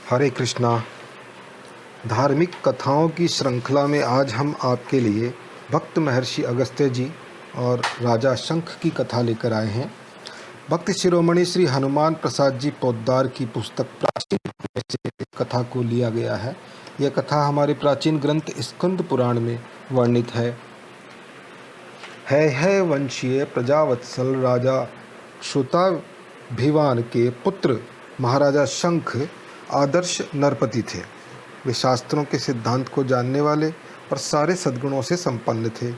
हरे कृष्णा। धार्मिक कथाओं की श्रृंखला में आज हम आपके लिए भक्त महर्षि अगस्त्य जी और राजा शंख की कथा लेकर आए हैं। भक्त शिरोमणि श्री हनुमान प्रसाद जी पोद्दार की पुस्तक प्राचीन से कथा को लिया गया है। यह कथा हमारे प्राचीन ग्रंथ स्कंद पुराण में वर्णित है वंशीय प्रजावत्सल राजा श्रुताभिवान के पुत्र महाराजा शंख आदर्श नरपति थे। वे शास्त्रों के सिद्धांत को जानने वाले और सारे सद्गुणों से संपन्न थे।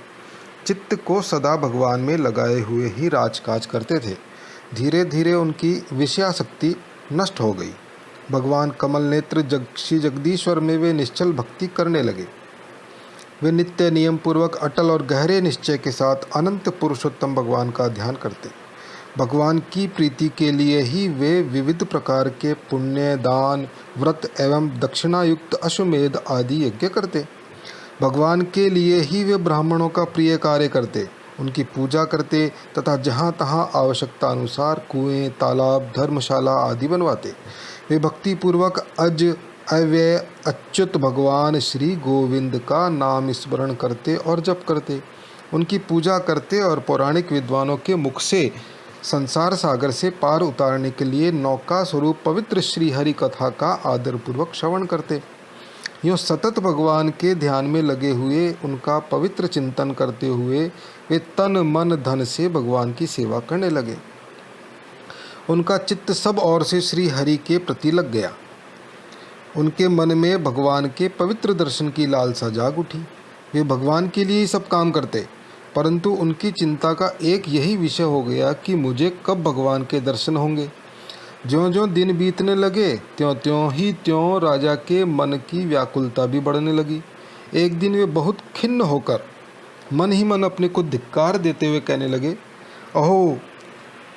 चित्त को सदा भगवान में लगाए हुए ही राजकाज करते थे। धीरे धीरे उनकी विषयासक्ति नष्ट हो गई। भगवान कमल नेत्र श्री जगदीश्वर में वे निश्चल भक्ति करने लगे। वे नित्य नियम पूर्वक अटल और गहरे निश्चय के साथ अनंत पुरुषोत्तम भगवान का ध्यान करते। भगवान की प्रीति के लिए ही वे विविध प्रकार के पुण्य, दान, व्रत एवं दक्षिणायुक्त अश्वमेध आदि यज्ञ करते। भगवान के लिए ही वे ब्राह्मणों का प्रिय कार्य करते, उनकी पूजा करते तथा जहाँ तहाँ आवश्यकता अनुसार कुएं, तालाब, धर्मशाला आदि बनवाते। वे भक्तिपूर्वक अज अव्यय अच्युत भगवान श्री गोविंद का नाम स्मरण करते और जप करते, उनकी पूजा करते और पौराणिक विद्वानों के मुख से संसार सागर से पार उतारने के लिए नौका स्वरूप पवित्र श्री हरि कथा का आदरपूर्वक श्रवण करते। यूँ सतत भगवान के ध्यान में लगे हुए, उनका पवित्र चिंतन करते हुए वे तन मन धन से भगवान की सेवा करने लगे। उनका चित्त सब ओर से श्री हरि के प्रति लग गया। उनके मन में भगवान के पवित्र दर्शन की लालसा जाग उठी। वे भगवान के लिए ही सब काम करते, परंतु उनकी चिंता का एक यही विषय हो गया कि मुझे कब भगवान के दर्शन होंगे। ज्यों-ज्यों दिन बीतने लगे त्यों राजा के मन की व्याकुलता भी बढ़ने लगी। एक दिन वे बहुत खिन्न होकर मन ही मन अपने को धिक्कार देते हुए कहने लगे, अहो,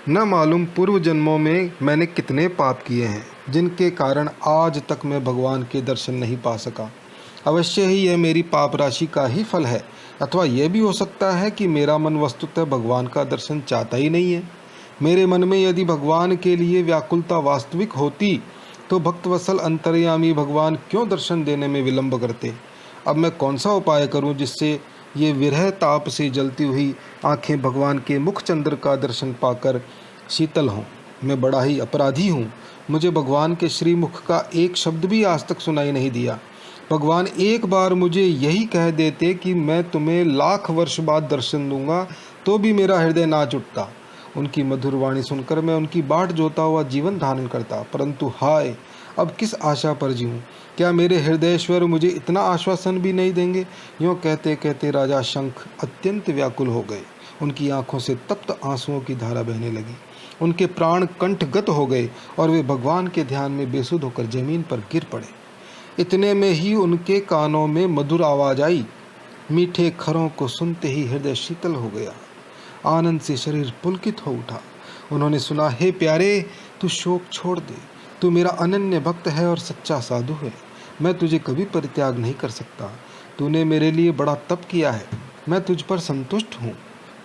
न मालूम पूर्व जन्मों में मैंने कितने पाप किए हैं, जिनके कारण आज तक मैं भगवान के दर्शन नहीं पा सका। अवश्य ही यह मेरी पाप राशि का ही फल है, अथवा यह भी हो सकता है कि मेरा मन वस्तुतः भगवान का दर्शन चाहता ही नहीं है। मेरे मन में यदि भगवान के लिए व्याकुलता वास्तविक होती तो भक्तवत्सल अंतर्यामी भगवान क्यों दर्शन देने में विलंब करते। अब मैं कौन सा उपाय करूं जिससे ये विरह ताप से जलती हुई आंखें भगवान के मुख चंद्र का दर्शन पाकर शीतल हों। मैं बड़ा ही अपराधी हूँ। मुझे भगवान के श्रीमुख का एक शब्द भी आज तक सुनाई नहीं दिया। भगवान एक बार मुझे यही कह देते कि मैं तुम्हें लाख वर्ष बाद दर्शन दूंगा, तो भी मेरा हृदय नाच उठता। उनकी मधुर वाणी सुनकर मैं उनकी बाट जोता हुआ जीवन धारण करता, परंतु हाय, अब किस आशा पर जीऊँ। क्या मेरे हृदयेश्वर मुझे इतना आश्वासन भी नहीं देंगे। यूँ कहते कहते राजा शंख अत्यंत व्याकुल हो गए। उनकी आंखों से तप्त आंसुओं की धारा बहने लगी। उनके प्राण कंठगत हो गए और वे भगवान के ध्यान में बेसुध होकर जमीन पर गिर पड़े। इतने में ही उनके कानों में मधुर आवाज आई। मीठे खरों को सुनते ही हृदय शीतल हो गया। आनंद से शरीर पुलकित हो उठा। उन्होंने सुना, हे प्यारे, तू शोक छोड़ दे। तू मेरा अनन्य भक्त है और सच्चा साधु है। मैं तुझे कभी परित्याग नहीं कर सकता। तूने मेरे लिए बड़ा तप किया है। मैं तुझ पर संतुष्ट हूँ,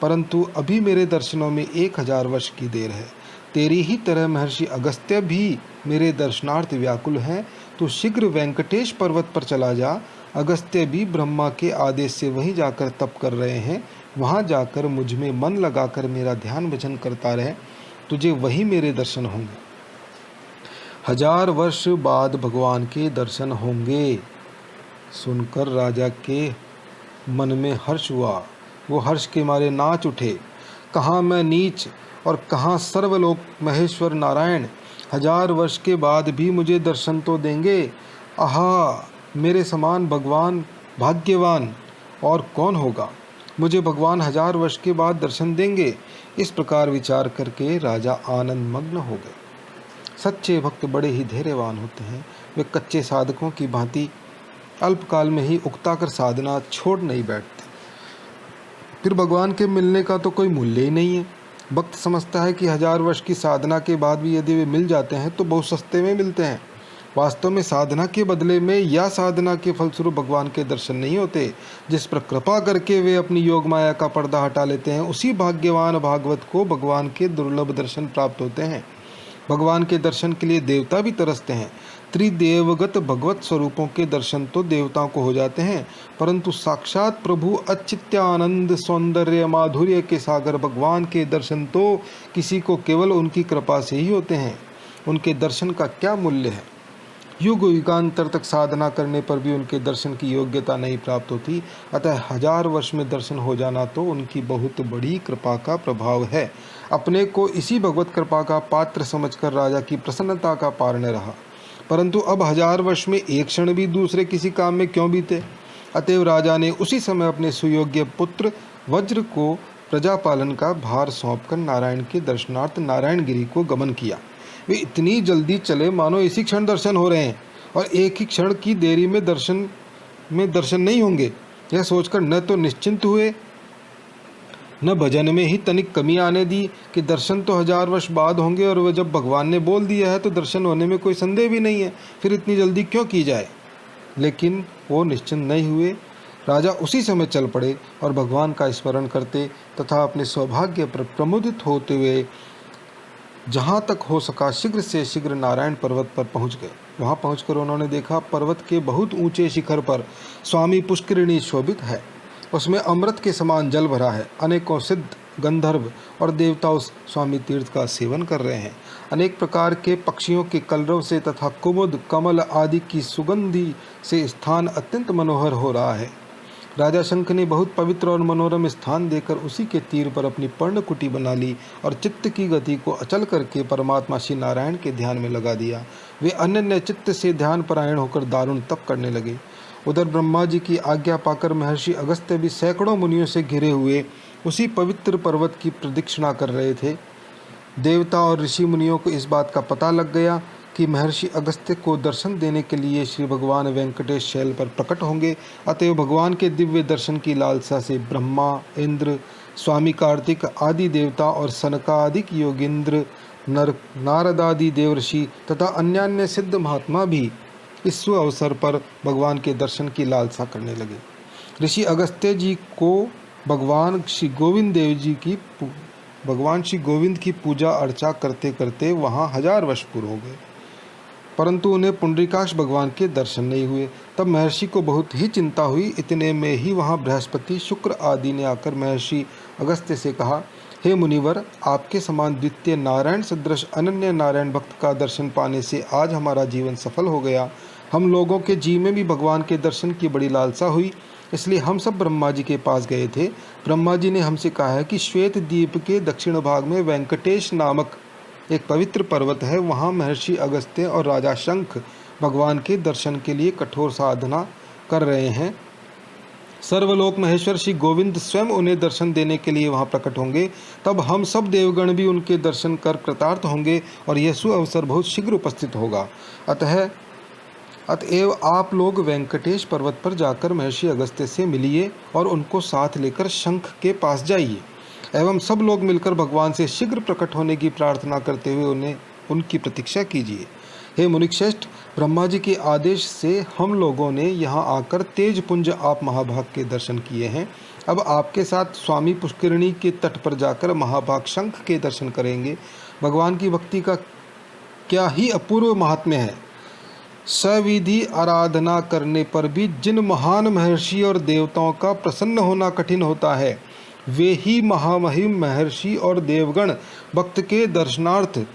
परंतु अभी मेरे दर्शनों में 1000 वर्ष की देर है। तेरी ही तरह महर्षि अगस्त्य भी मेरे दर्शनार्थ व्याकुल हैं। तो शीघ्र वेंकटेश पर्वत पर चला जा। अगस्त्य भी ब्रह्मा के आदेश से वहीं जाकर तप कर रहे हैं। वहाँ जाकर मुझ में मन लगाकर मेरा ध्यान भजन करता रहे, तुझे वहीं मेरे दर्शन होंगे। 1000 वर्ष बाद भगवान के दर्शन होंगे। सुनकर राजा के मन में हर्ष हुआ। वो हर्ष के मारे नाच उठे। कहाँ मैं नीच और कहाँ सर्वलोक महेश्वर नारायण। 1000 वर्ष के बाद भी मुझे दर्शन तो देंगे। आहा, मेरे समान भगवान भाग्यवान और कौन होगा। मुझे भगवान 1000 वर्ष के बाद दर्शन देंगे। इस प्रकार विचार करके राजा आनंद मग्न हो गए। सच्चे भक्त बड़े ही धैर्यवान होते हैं। वे कच्चे साधकों की भांति अल्पकाल में ही उकता कर साधना छोड़ नहीं बैठते। फिर भगवान के मिलने का तो कोई मूल्य ही नहीं है। भक्त समझता है कि 1000 वर्ष की साधना के बाद भी यदि वे मिल जाते हैं तो बहुत सस्ते में मिलते हैं। वास्तव में साधना के बदले में या साधना के फलस्वरूप भगवान के दर्शन नहीं होते। जिस पर कृपा करके वे अपनी योग माया का पर्दा हटा लेते हैं, उसी भाग्यवान भागवत को भगवान के दुर्लभ दर्शन प्राप्त होते हैं। भगवान के दर्शन के लिए देवता भी तरसते हैं। त्रिदेवगत भगवत स्वरूपों के दर्शन तो देवताओं को हो जाते हैं, परंतु साक्षात प्रभु अचित्यानंद सौंदर्य माधुर्य के सागर भगवान के दर्शन तो किसी को केवल उनकी कृपा से ही होते हैं। उनके दर्शन का क्या मूल्य है। युग युगांतर तक साधना करने पर भी उनके दर्शन की योग्यता नहीं प्राप्त होती, अतः 1000 वर्ष में दर्शन हो जाना तो उनकी बहुत बड़ी कृपा का प्रभाव है। अपने को इसी भगवत कृपा का पात्र समझकर राजा की प्रसन्नता का पार न रहा, परंतु अब 1000 वर्ष में एक क्षण भी दूसरे किसी काम में क्यों बीते। अतएव राजा ने उसी समय अपने सुयोग्य पुत्र वज्र को प्रजापालन का भार सौंपकर नारायण के दर्शनार्थ नारायणगिरी को गमन किया। वे इतनी जल्दी चले मानो इसी क्षण दर्शन हो रहे हैं और एक ही क्षण की देरी में दर्शन नहीं होंगे। यह सोचकर न तो निश्चिंत हुए, न भजन में ही तनिक कमी आने दी कि दर्शन तो 1000 वर्ष बाद होंगे, और वह जब भगवान ने बोल दिया है तो दर्शन होने में कोई संदेह भी नहीं है, फिर इतनी जल्दी क्यों की जाए। लेकिन वो निश्चिंत नहीं हुए। राजा उसी समय चल पड़े और भगवान का स्मरण करते तथा अपने सौभाग्य पर प्रमुदित होते हुए जहाँ तक हो सका शीघ्र से शीघ्र नारायण पर्वत पर पहुँच गए। वहाँ पहुँचकर उन्होंने देखा पर्वत के बहुत ऊंचे शिखर पर स्वामी पुष्करिणी शोभित है। उसमें अमृत के समान जल भरा है। अनेकों सिद्ध गंधर्व और देवता उस स्वामी तीर्थ का सेवन कर रहे हैं। अनेक प्रकार के पक्षियों के कलरव से तथा कुमुद कमल आदि की सुगंधि से स्थान अत्यंत मनोहर हो रहा है। राजा शंख ने बहुत पवित्र और मनोरम स्थान देकर उसी के तीर पर अपनी पर्णकुटी बना ली और चित्त की गति को अचल करके परमात्मा श्री नारायण के ध्यान में लगा दिया। वे अनन्य चित्त से ध्यान परायण होकर दारुण तप करने लगे। उधर ब्रह्मा जी की आज्ञा पाकर महर्षि अगस्त्य भी सैकड़ों मुनियों से घिरे हुए उसी पवित्र पर्वत की प्रदक्षिणा कर रहे थे। देवता और ऋषि मुनियों को इस बात का पता लग गया कि महर्षि अगस्त्य को दर्शन देने के लिए श्री भगवान वेंकटेश शैल पर प्रकट होंगे। अतएव भगवान के दिव्य दर्शन की लालसा से ब्रह्मा, इंद्र, स्वामी कार्तिक आदि देवता और सनकादिक योगींद्र, नारदादि देवर्षि तथा अन्यान्य सिद्ध महात्मा भी इस शुभ अवसर पर भगवान के दर्शन की लालसा करने लगे। ऋषि अगस्त्य जी को भगवान श्री गोविंद की पूजा अर्चा करते करते वहाँ 1000 वर्ष पूरे हो गए, परंतु उन्हें पुंडरीकाक्ष भगवान के दर्शन नहीं हुए। तब महर्षि को बहुत ही चिंता हुई। इतने में ही वहाँ बृहस्पति, शुक्र आदि ने आकर महर्षि अगस्त्य से कहा, हे मुनिवर, आपके समान द्वितीय नारायण सदृश अनन्य नारायण भक्त का दर्शन पाने से आज हमारा जीवन सफल हो गया। हम लोगों के जी में भी भगवान के दर्शन की बड़ी लालसा हुई, इसलिए हम सब ब्रह्मा जी के पास गए थे। ब्रह्मा जी ने हमसे कहा है कि श्वेत द्वीप के दक्षिण भाग में वेंकटेश नामक एक पवित्र पर्वत है। वहाँ महर्षि अगस्त्य और राजा शंख भगवान के दर्शन के लिए कठोर साधना कर रहे हैं। सर्वलोक महेश्वर श्री गोविंद स्वयं उन्हें दर्शन देने के लिए वहाँ प्रकट होंगे। तब हम सब देवगण भी उनके दर्शन कर कृतार्थ होंगे और यह सुअवसर बहुत शीघ्र उपस्थित होगा। अतएव आप लोग वेंकटेश पर्वत पर जाकर महर्षि अगस्त्य से मिलिए और उनको साथ लेकर शंख के पास जाइए एवं सब लोग मिलकर भगवान से शीघ्र प्रकट होने की प्रार्थना करते हुए उनकी प्रतीक्षा कीजिए। हे मुनिश्रेष्ठ, ब्रह्मा जी के आदेश से हम लोगों ने यहाँ आकर तेजपुंज आप महाभाग के दर्शन किए हैं। अब आपके साथ स्वामी पुष्करिणी के तट पर जाकर महाभाग शंख के दर्शन करेंगे। भगवान की भक्ति का क्या ही अपूर्व महात्म्य है। सविधि आराधना करने पर भी जिन महान महर्षि और देवताओं का प्रसन्न होना कठिन होता है, वे ही महामहिम महर्षि और देवगण भक्त के दर्शनार्थ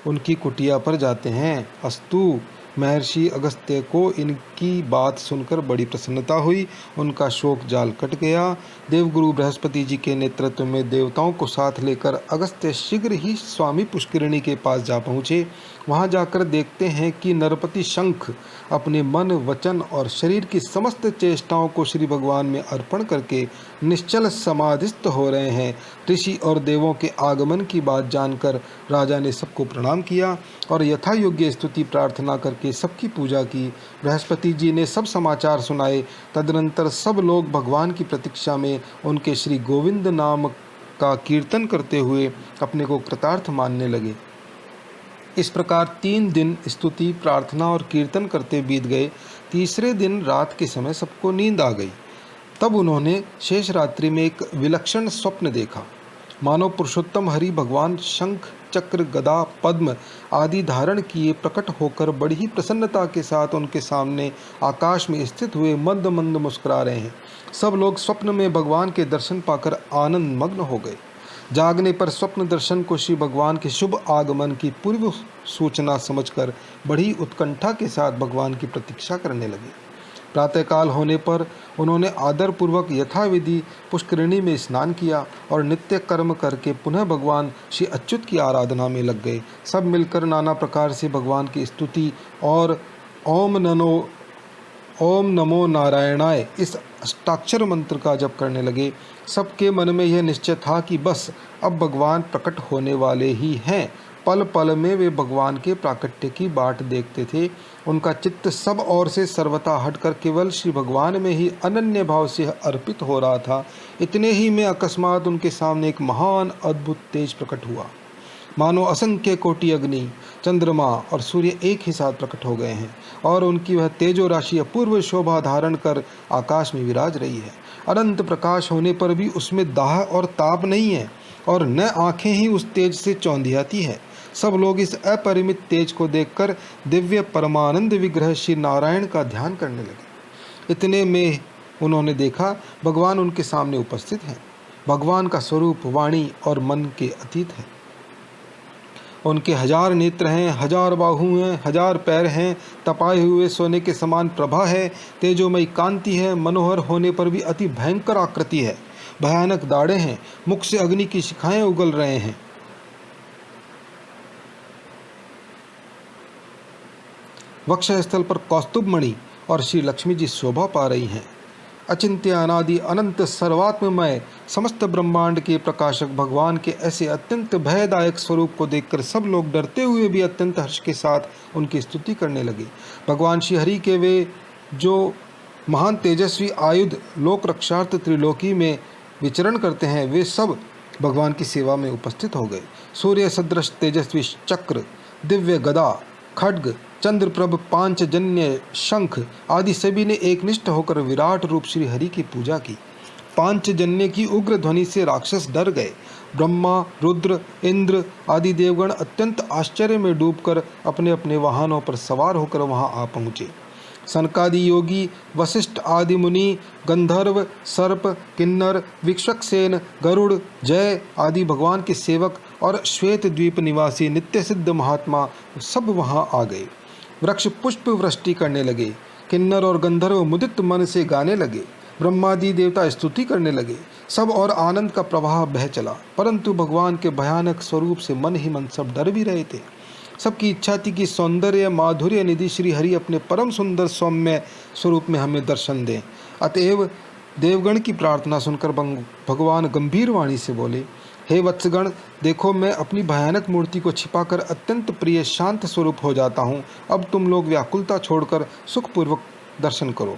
उनकी कुटिया पर जाते हैं। अस्तु, महर्षि अगस्त्य को इनकी बात सुनकर बड़ी प्रसन्नता हुई। उनका शोक जाल कट गया। देवगुरु बृहस्पति जी के नेतृत्व में देवताओं को साथ लेकर अगस्त्य शीघ्र ही स्वामी पुष्करिणी के पास जा पहुँचे। वहाँ जाकर देखते हैं कि नरपति शंख अपने मन, वचन और शरीर की समस्त चेष्टाओं को श्री भगवान में अर्पण करके निश्चल समाधिस्थ हो रहे हैं। ऋषि और देवों के आगमन की बात जानकर राजा ने सबको प्रणाम किया और यथा योग्य स्तुति प्रार्थना करके सबकी पूजा की। बृहस्पति जी ने सब समाचार सुनाए। तदनंतर सब लोग भगवान की प्रतीक्षा में उनके श्री गोविंद नाम का कीर्तन करते हुए अपने को कृतार्थ मानने लगे। इस प्रकार 3 दिन स्तुति, प्रार्थना और कीर्तन करते बीत गए। तीसरे दिन रात के समय सबको नींद आ गई। तब उन्होंने शेष रात्रि में एक विलक्षण स्वप्न देखा। मानो पुरुषोत्तम हरि भगवान शंख चक्र गदा पद्म आदि धारण किए प्रकट होकर बड़ी ही प्रसन्नता के साथ उनके सामने आकाश में स्थित हुए मंद मंद मुस्कुरा रहे हैं। सब लोग स्वप्न में भगवान के दर्शन पाकर आनंद मग्न हो गए। जागने पर स्वप्न दर्शन को श्री भगवान के शुभ आगमन की पूर्व सूचना समझकर बड़ी उत्कंठा के साथ भगवान की प्रतीक्षा करने लगे। प्रातःकाल होने पर उन्होंने आदरपूर्वक यथाविधि पुष्करिणी में स्नान किया और नित्य कर्म करके पुनः भगवान श्री अच्युत की आराधना में लग गए। सब मिलकर नाना प्रकार से भगवान की स्तुति और ओम नमो नारायणाय इस अष्टाक्षर मंत्र का जप करने लगे। सबके मन में यह निश्चय था कि बस अब भगवान प्रकट होने वाले ही हैं। पल पल में वे भगवान के प्राकट्य की बाट देखते थे। उनका चित्त सब ओर से सर्वथा हटकर केवल श्री भगवान में ही अनन्य भाव से अर्पित हो रहा था। इतने ही में अकस्मात उनके सामने एक महान अद्भुत तेज प्रकट हुआ, मानो असंख्य कोटि अग्नि, चंद्रमा और सूर्य एक ही साथ प्रकट हो गए हैं और उनकी वह तेजो राशि अपूर्व शोभा धारण कर आकाश में विराज रही है। अनंत प्रकाश होने पर भी उसमें दाह और ताप नहीं है और न आंखें ही उस तेज से चौंधियाती है। सब लोग इस अपरिमित तेज को देखकर दिव्य परमानंद विग्रह श्री नारायण का ध्यान करने लगे। इतने में उन्होंने देखा भगवान उनके सामने उपस्थित हैं। भगवान का स्वरूप वाणी और मन के अतीत है। उनके 1000 नेत्र हैं, 1000 बाहु हैं, 1000 पैर हैं, तपाए हुए सोने के समान प्रभा है, तेजोमयी कांति है, मनोहर होने पर भी अति भयंकर आकृति है, भयानक दाढ़े हैं, मुख से अग्नि की शिखाएं उगल रहे हैं। वक्षस्थल पर कौस्तुभ मणि और श्री लक्ष्मी जी शोभा पा रही हैं। अचिंत्य अनादि अनंत सर्वात्ममय समस्त ब्रह्मांड के प्रकाशक भगवान के ऐसे अत्यंत भयदायक स्वरूप को देखकर सब लोग डरते हुए भी अत्यंत हर्ष के साथ उनकी स्तुति करने लगे। भगवान श्री हरि के वे जो महान तेजस्वी आयुध लोक रक्षार्थ त्रिलोकी में विचरण करते हैं, वे सब भगवान की सेवा में उपस्थित हो गए। सूर्य सदृश तेजस्वी चक्र, दिव्य गदा, खड्ग, चंद्रप्रभ, पांचजन्य शंख आदि सभी ने एकनिष्ठ होकर विराट रूप श्री हरि की पूजा की। पांचजन्य की उग्र ध्वनि से राक्षस डर गए। ब्रह्मा, रुद्र, इंद्र आदि देवगण अत्यंत आश्चर्य में डूबकर अपने अपने वाहनों पर सवार होकर वहां आ पहुँचे। सनकादि योगी, वशिष्ठ आदि मुनि, गंधर्व, सर्प, किन्नर, विक्षकसेन, गरुड़, जय आदि भगवान के सेवक और श्वेत द्वीप निवासी नित्य सिद्ध महात्मा सब वहां आ गए। वृक्ष पुष्प वृष्टि करने लगे। किन्नर और गंधर्व मुदित मन से गाने लगे। ब्रह्मादि देवता स्तुति करने लगे। सब और आनंद का प्रवाह बह चला, परंतु भगवान के भयानक स्वरूप से मन ही मन सब डर भी रहे थे। सबकी इच्छा थी कि सौंदर्य माधुर्य निधि श्री हरि अपने परम सुंदर सौम्य स्वरूप में हमें दर्शन दें। अतएव देवगण की प्रार्थना सुनकर भगवान गंभीर वाणी से बोले, हे वत्सगण, देखो मैं अपनी भयानक मूर्ति को छिपाकर अत्यंत प्रिय शांत स्वरूप हो जाता हूँ। अब तुम लोग व्याकुलता छोड़कर सुखपूर्वक दर्शन करो।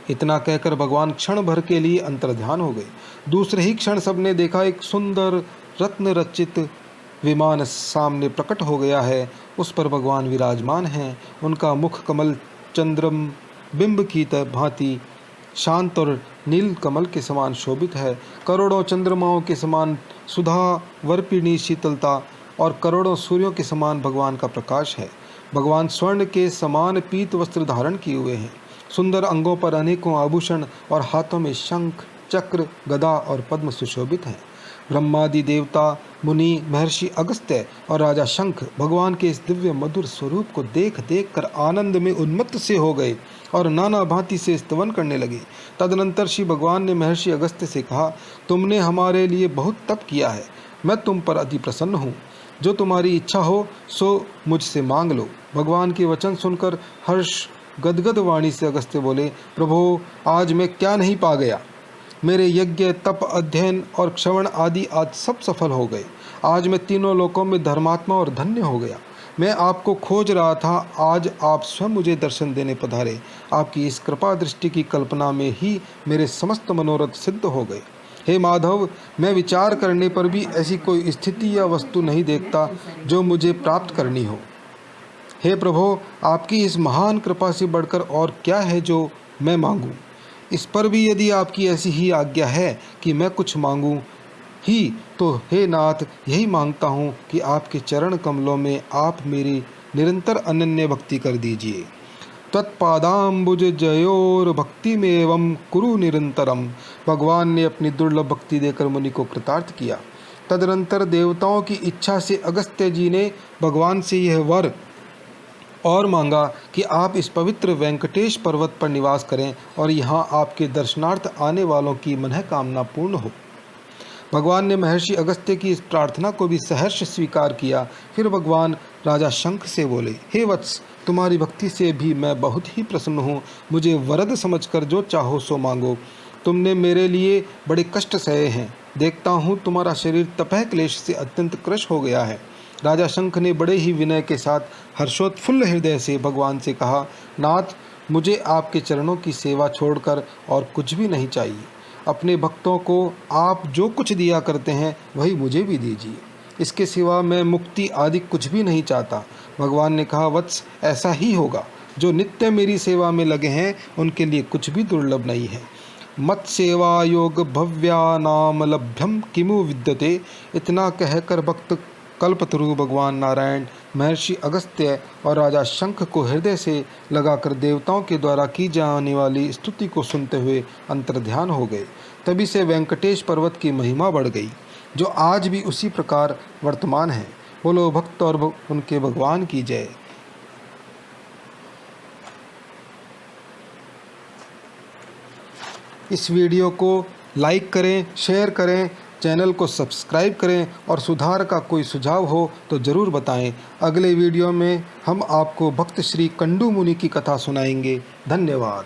इतना कहकर भगवान क्षण भर के लिए अंतर्ध्यान हो गए। दूसरे ही क्षण सबने देखा एक सुंदर रत्न रचित विमान सामने प्रकट हो गया है। उस पर भगवान विराजमान हैं। उनका मुख कमल चंद्रम बिंब की भांति शांत और नील कमल के समान शोभित है। करोड़ों चंद्रमाओं के समान सुधा वर्पिणी शीतलता और करोड़ों सूर्यों के समान भगवान का प्रकाश है। भगवान स्वर्ण के समान पीत वस्त्र धारण किए हुए हैं। सुंदर अंगों पर अनेकों आभूषण और हाथों में शंख, चक्र, गदा और पद्म सुशोभित हैं। ब्रह्मादि देवता, मुनि, महर्षि अगस्त्य और राजा शंख भगवान के इस दिव्य मधुर स्वरूप को देख देख कर आनंद में उन्मत्त से हो गए और नाना भांति से स्तवन करने लगे। तदनंतर श्री भगवान ने महर्षि अगस्त्य से कहा, तुमने हमारे लिए बहुत तप किया है। मैं तुम पर अति प्रसन्न हूँ। जो तुम्हारी इच्छा हो सो मुझसे मांग लो। भगवान के वचन सुनकर हर्ष गदगद वाणी से अगस्त्य बोले, प्रभो, आज मैं क्या नहीं पा गया। मेरे यज्ञ, तप, अध्ययन और श्रवण आदि आज सब सफल हो गए। आज मैं तीनों लोकों में धर्मात्मा और धन्य हो गया। मैं आपको खोज रहा था, आज आप स्वयं मुझे दर्शन देने पधारे। आपकी इस कृपा दृष्टि की कल्पना में ही मेरे समस्त मनोरथ सिद्ध हो गए। हे माधव, मैं विचार करने पर भी ऐसी कोई स्थिति या वस्तु नहीं देखता जो मुझे प्राप्त करनी हो। हे प्रभो, आपकी इस महान कृपा से बढ़कर और क्या है जो मैं मांगूं। इस पर भी यदि आपकी ऐसी ही आज्ञा है कि मैं कुछ मांगूं, ही तो हे नाथ यही मांगता हूँ कि आपके चरण कमलों में आप मेरी निरंतर अनन्य भक्ति कर दीजिए। तत्पादाम्बुज जयोर भक्ति में एवं कुरु निरंतरम। भगवान ने अपनी दुर्लभ भक्ति देकर मुनि को कृतार्थ किया। तदनंतर देवताओं की इच्छा से अगस्त्य जी ने भगवान से यह वर और मांगा कि आप इस पवित्र वेंकटेश पर्वत पर निवास करें और यहाँ आपके दर्शनार्थ आने वालों की मनोकामना पूर्ण हो। भगवान ने महर्षि अगस्त्य की इस प्रार्थना को भी सहर्ष स्वीकार किया। फिर भगवान राजा शंख से बोले, हे वत्स, तुम्हारी भक्ति से भी मैं बहुत ही प्रसन्न हूँ। मुझे वरद समझकर जो चाहो सो मांगो। तुमने मेरे लिए बड़े कष्ट सहे हैं। देखता हूँ तुम्हारा शरीर तपह क्लेश से अत्यंत क्रश हो गया है। राजा शंख ने बड़े ही विनय के साथ हर्षोत्फुल्ल हृदय से भगवान से कहा, नाथ, मुझे आपके चरणों की सेवा छोड़कर और कुछ भी नहीं चाहिए। अपने भक्तों को आप जो कुछ दिया करते हैं वही मुझे भी दीजिए। इसके सिवा मैं मुक्ति आदि कुछ भी नहीं चाहता। भगवान ने कहा, वत्स, ऐसा ही होगा। जो नित्य मेरी सेवा में लगे हैं उनके लिए कुछ भी दुर्लभ नहीं है। मत सेवा योग भव्या नाम लभ्यम किमु विद्यते। इतना कहकर भक्त कल्पतरु भगवान नारायण, महर्षि अगस्त्य और राजा शंख को हृदय से लगाकर देवताओं के द्वारा की जाने वाली स्तुति को सुनते हुए अंतर्ध्यान हो गए। तभी से वेंकटेश पर्वत की महिमा बढ़ गई, जो आज भी उसी प्रकार वर्तमान है। बोलो भक्त और उनके भगवान की जय। इस वीडियो को लाइक करें, शेयर करें, चैनल को सब्सक्राइब करें और सुधार का कोई सुझाव हो तो ज़रूर बताएं। अगले वीडियो में हम आपको भक्त श्री कंडू मुनि की कथा सुनाएंगे। धन्यवाद।